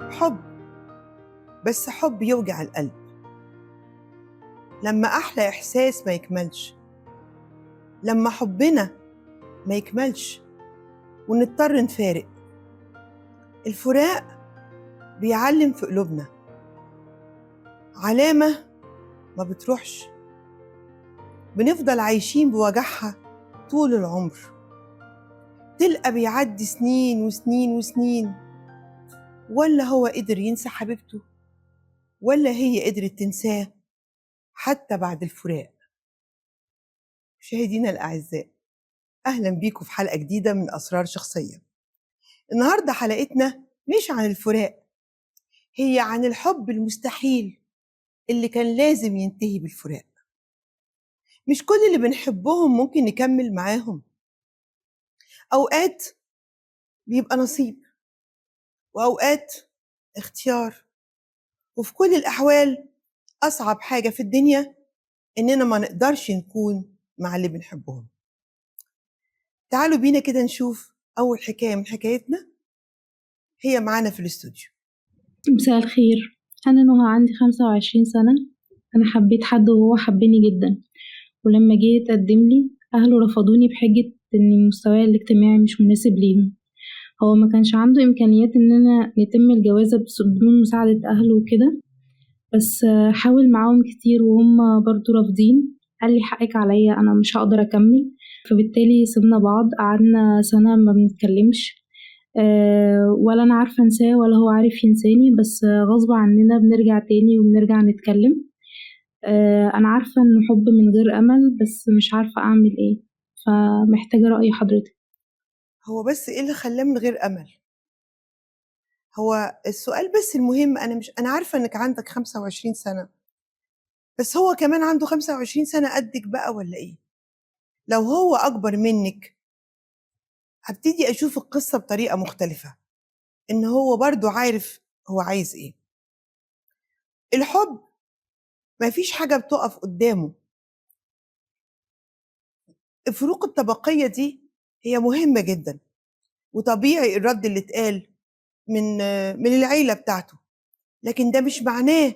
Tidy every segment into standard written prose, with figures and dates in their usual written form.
حب، بس حب يوجع القلب. لما أحلى إحساس ما يكملش، لما حبنا ما يكملش ونضطر نفارق. الفراق بيعلم في قلوبنا علامة ما بتروحش، بنفضل عايشين بوجعها طول العمر. تلقى بيعدي سنين وسنين وسنين، ولا هو قدر ينسى حبيبته، ولا هي قدرت تنساه حتى بعد الفراق. مشاهدينا الأعزاء، أهلا بيكم في حلقة جديدة من أسرار شخصية. النهاردة حلقتنا مش عن الفراق، هي عن الحب المستحيل اللي كان لازم ينتهي بالفراق. مش كل اللي بنحبهم ممكن نكمل معاهم، أوقات بيبقى نصيب وأوقات اختيار، وفي كل الأحوال أصعب حاجة في الدنيا إننا ما نقدرش نكون مع اللي بنحبهم. تعالوا بينا كده نشوف أول حكاية من حكايتنا، هي معانا في الاستوديو. مساء الخير، أنا نهى عندي 25 سنة. أنا حبيت حد وهو حبني جدا، ولما جه يتقدم لي أهله رفضوني بحجة إن مستواي الاجتماعي مش مناسب ليهم. هو ما كانش عنده إمكانيات إننا نتم الجوازة بدون مساعدة أهله وكده، بس حاول معاهم كتير وهم برضو رافضين. قال لي حقك عليا، أنا مش هقدر أكمل. فبالتالي سيبنا بعض، قعدنا سنة ما بنتكلمش. ولا أنا عارفة أنساه ولا هو عارف ينساني، بس غصب عننا بنرجع تاني وبنرجع نتكلم. أنا عارفة إنه حب من غير أمل، بس مش عارفة أعمل إيه، فمحتاجة رأي حضرتك. هو بس إيه اللي خلاه من غير أمل؟ هو السؤال بس المهم، أنا عارفة إنك عندك 25 سنة، بس هو كمان عنده 25 سنة قدك بقى ولا إيه؟ لو هو أكبر منك هبتدي أشوف القصة بطريقة مختلفة، إن هو برضو عارف هو عايز إيه. الحب مفيش حاجة بتقف قدامه. الفروق الطبقية دي هي مهمة جدا، وطبيعي الرد اللي اتقال من العيلة بتاعته، لكن ده مش معناه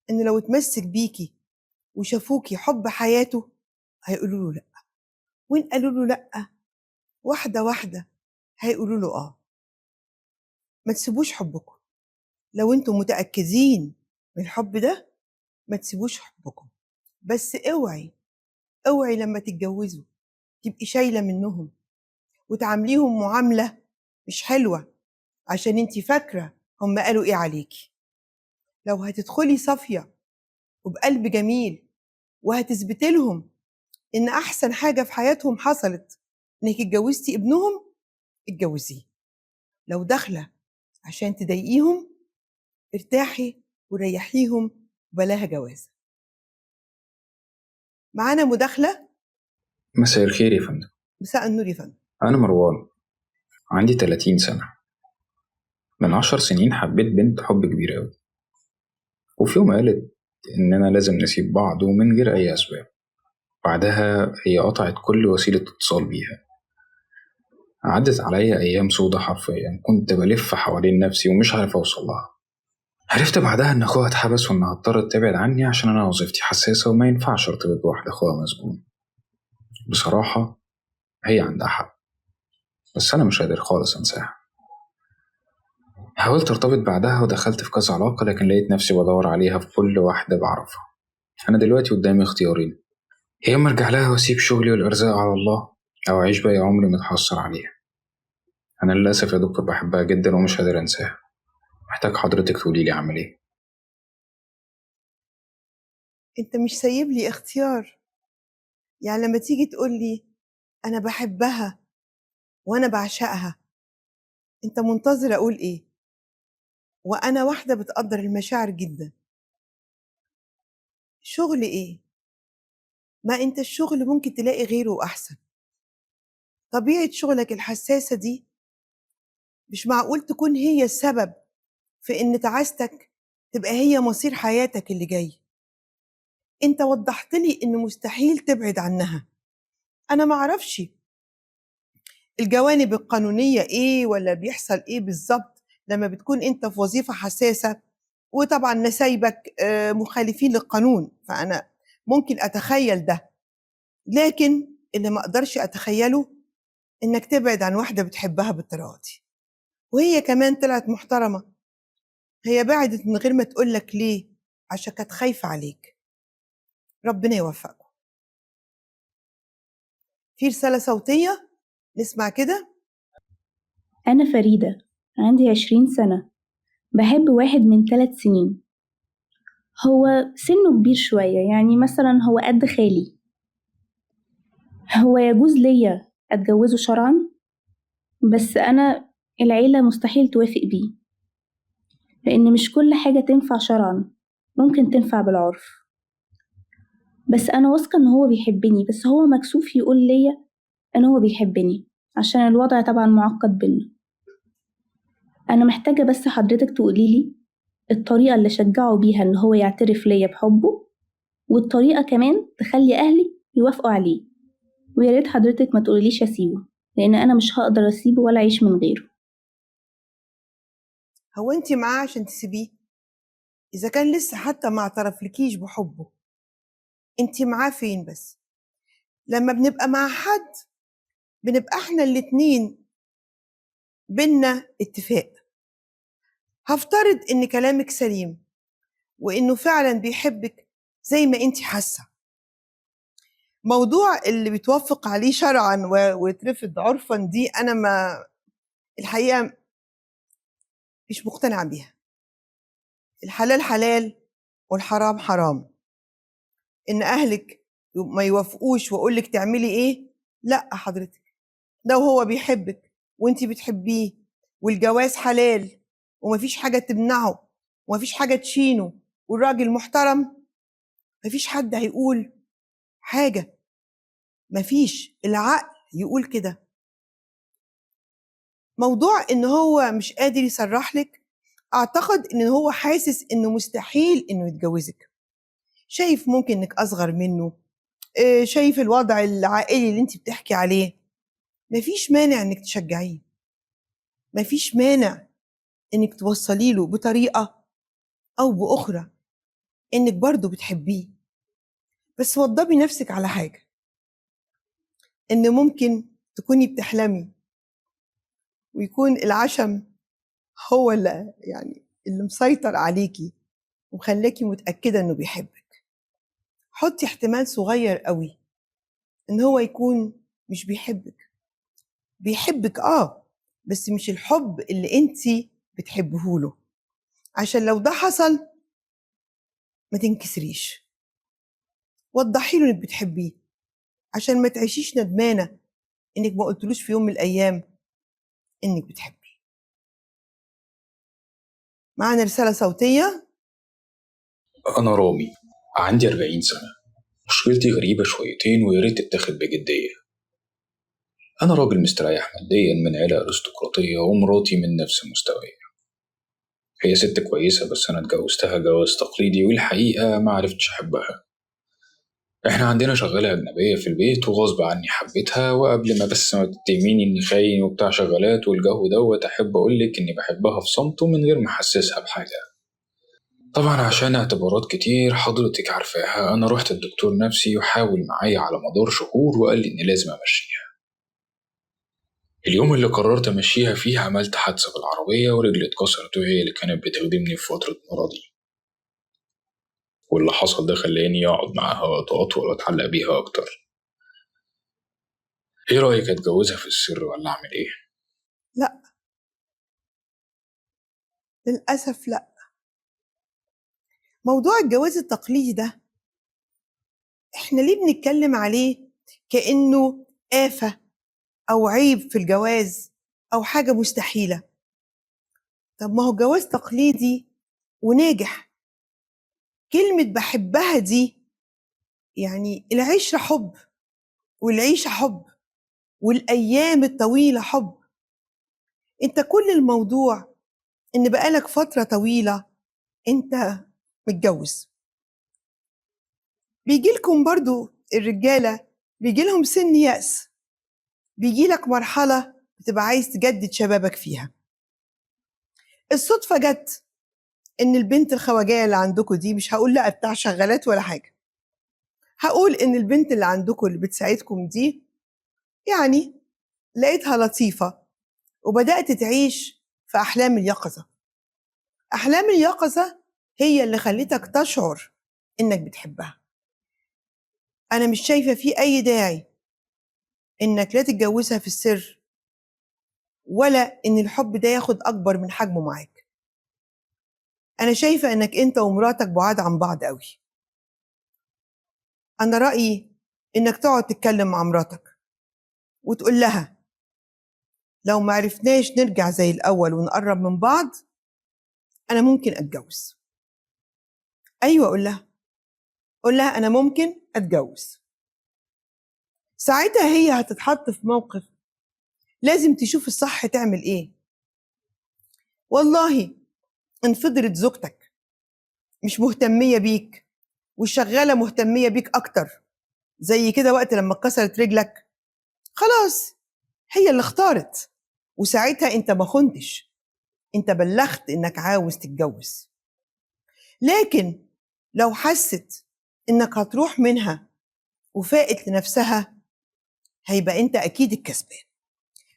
إن لو اتمسك بيكي وشافوكي حب حياته هيقولوا له لأ، وإن قالوا له لأ واحدة واحدة هيقولوا له آه. ما تسيبوش حبكم، لو انتم متأكدين من الحب ده ما تسيبوش حبكم، بس اوعي لما تتجوزوا تبقي شايلة منهم وتعامليهم معاملة مش حلوة عشان انتي فاكرة هم قالوا ايه عليكي. لو هتدخلي صافية وبقلب جميل وهتثبتي لهم ان احسن حاجة في حياتهم حصلت انك اتجوزتي ابنهم، اتجوزيه. لو داخلة عشان تضايقيهم، ارتاحي وريحيهم وبلاها جوازة. معانا مداخلة. مساء الخير يا فندم. مساء النور يا فندم. أنا مروان، عندي 30 سنة. من 10 سنين حبيت بنت حب كبير أوي، وفي يوم قالت إننا لازم نسيب بعض ومن غير أي أسباب. بعدها هي قطعت كل وسيلة اتصال بيها. عدت عليا أيام سودة حرفيا، كنت بلف حوالين نفسي ومش عارف أوصل لها. عرفت بعدها إن أخوها اتحبس وإنها اضطرت تبعد عني عشان أنا وظيفتي حساسة وما ينفعش أرتبط بواحدة أخوها مسجون. بصراحة هي عندها حق، بس أنا مش قادر خالص أنساها. حاولت ارتبط بعدها ودخلت في كذا علاقة، لكن لقيت نفسي بدور عليها في كل واحدة بعرفها. أنا دلوقتي قدامي اختيارين: يا إما أرجع لها وأسيب شغلي والأرزاق على الله، أو أعيش باقي عمري متحسر عليها. أنا للأسف يا دكتور بحبها جدا ومش قادر أنساها. محتاج حضرتك تقوليلي أعمل إيه. انت مش سايب لي اختيار، يعني لما تيجي تقول لي انا بحبها وانا بعشقها، انت منتظر اقول ايه؟ وانا واحدة بتقدر المشاعر جدا. شغل ايه؟ ما انت الشغل ممكن تلاقي غيره احسن. طبيعة شغلك الحساسة دي مش معقول تكون هي السبب في ان تعاستك تبقى هي مصير حياتك اللي جاي. انت وضحت لي ان مستحيل تبعد عنها. انا معرفش الجوانب القانونية ايه ولا بيحصل ايه بالظبط لما بتكون انت في وظيفة حساسة، وطبعا نسايبك مخالفين للقانون، فأنا ممكن أتخيل ده. لكن اللي ما أقدرش أتخيله إنك تبعد عن واحدة بتحبها بالطريقة دي، وهي كمان طلعت محترمة. هي بعدت من غير ما تقولك ليه، عشان كانت خايفة عليك. ربنا يوفقكم. في رسالة صوتية نسمع كده. أنا فريدة، عندي 20 سنة، بحب واحد من 3 سنين. هو سنه كبير شوية، يعني مثلا هو قد خالي. هو يجوز ليا أتجوزه شرعا، بس أنا العيلة مستحيل توافق بيه، لأن مش كل حاجة تنفع شرعا ممكن تنفع بالعرف. بس أنا واثقة إن هو بيحبني، بس هو مكسوف يقول ليا إن هو بيحبني عشان الوضع طبعا معقد بينا. أنا محتاجة بس حضرتك تقوليلي الطريقة اللي شجعه بيها إن هو يعترف ليا بحبه، والطريقة كمان تخلي أهلي يوافقوا عليه. وياريت حضرتك ما تقوليليش أسيبه، لأن أنا مش هقدر أسيبه ولا أعيش من غيره. هو انت معاه عشان تسيبيه؟ إذا كان لسه حتى ما اعترفلكيش بحبه، انت معاه فين؟ بس لما بنبقى مع حد بنبقى احنا الاتنين بينا اتفاق. هفترض ان كلامك سليم وانه فعلا بيحبك زي ما انت حاسه. موضوع اللي بيتوافق عليه شرعا ويترفض عرفا دي انا ما الحقيقه مش مقتنعه بيها. الحلال حلال والحرام حرام. ان اهلك ما يوافقوش واقولك تعملي ايه، لا حضرتك. لو هو بيحبك وانت بتحبيه والجواز حلال ومفيش حاجه تمنعه ومفيش حاجه تشينه والراجل محترم، مفيش حد هيقول حاجه. مفيش، العقل يقول كده. موضوع ان هو مش قادر يصرح لك، اعتقد ان هو حاسس انه مستحيل انه يتجوزك. شايف ممكن انك اصغر منه، شايف الوضع العائلي اللي انت بتحكي عليه. مفيش مانع انك تشجعيه، مفيش مانع انك توصلي له بطريقة او باخرى انك برضو بتحبيه. بس وضبي نفسك على حاجة، ان ممكن تكوني بتحلمي ويكون العشم هو اللي مسيطر عليكي وخلاكي متأكدة انه بيحبك. حطي احتمال صغير قوي ان هو يكون مش بيحبك. بيحبك بس مش الحب اللي انتي بتحبهوله. عشان لو ده حصل ما تنكسريش، وضحي له انك بتحبيه عشان ما تعيشيش ندمانة انك ما قلتلوش في يوم من الايام انك بتحبيه. معانا رسالة صوتية. أنا رامي، عندي 40 سنة. مشكلتي غريبة شويتين وياريت تتاخد بجدية. أنا راجل مستريح ماديا من عيلة أرستقراطية ومراتي من نفس مستواي. هي ست كويسة بس أنا اتجوزتها جواز تقليدي والحقيقة ما عرفتش أحبها. إحنا عندنا شغالة أجنبية في البيت وغصب عني حبيتها، وقبل ما بس ما تتهميني إني خاين وبتاع شغالات والجو دوت أحب أقولك إني بحبها في صمت ومن غير ما أحسسها بحاجة. طبعا عشان اعتبارات كتير حضرتك عارفاها أنا رحت الدكتور نفسي وحاول معايا على مدار شهور وقال لي إني لازم أمشيها. اليوم اللي قررت أمشيها فيه عملت حادثة بالعربية ورجلي اتكسرت وهي اللي كانت بتخدمني في فترة مرضي، واللي حصل ده خلاني أقعد معاها وقت أطول وأتعلق بيها أكتر. إيه رأيك أتجوزها في السر ولا أعمل إيه؟ لا، للأسف لا. موضوع الجواز التقليدي ده احنا ليه بنتكلم عليه كأنه آفة أو عيب في الجواز أو حاجة مستحيلة؟ طب ما هو جواز تقليدي وناجح. كلمة بحبها دي يعني العشرة حب والعيشة حب والأيام الطويلة حب. انت كل الموضوع ان بقالك فترة طويلة انت متجوز. بيجيلكم برضو الرجالة بيجيلهم سن يأس، بيجيلك مرحلة بتبقى عايز تجدد شبابك فيها. الصدفة جت إن البنت الخواجاية اللي عندكم دي، مش هقول لأ بتاع شغالات ولا حاجة، هقول إن البنت اللي عندكم اللي بتساعدكم دي يعني لقيتها لطيفة وبدأت تعيش في أحلام اليقظة. أحلام اليقظة هي اللي خلتك تشعر إنك بتحبها. أنا مش شايفة فيه أي داعي إنك لا تتجوزها في السر، ولا إن الحب ده ياخد أكبر من حجمه معاك. أنا شايفة إنك أنت ومراتك بعاد عن بعض قوي. أنا رأيي إنك تقعد تتكلم مع مراتك وتقول لها لو معرفناش نرجع زي الأول ونقرب من بعض أنا ممكن أتجوز. أيوة، قول لها أنا ممكن أتجوز. ساعتها هي هتتحط في موقف لازم تشوف الصح تعمل إيه. والله إن فضلت زوجتك مش مهتمية بيك والشغالة مهتمية بيك أكتر زي كده وقت لما اتكسرت رجلك، خلاص هي اللي اختارت، وساعتها انت ما خنتش، انت بلغت انك عاوز تتجوز. لكن لو حست انك هتروح منها وفاقت لنفسها، هيبقى انت اكيد الكسبان.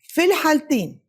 في الحالتين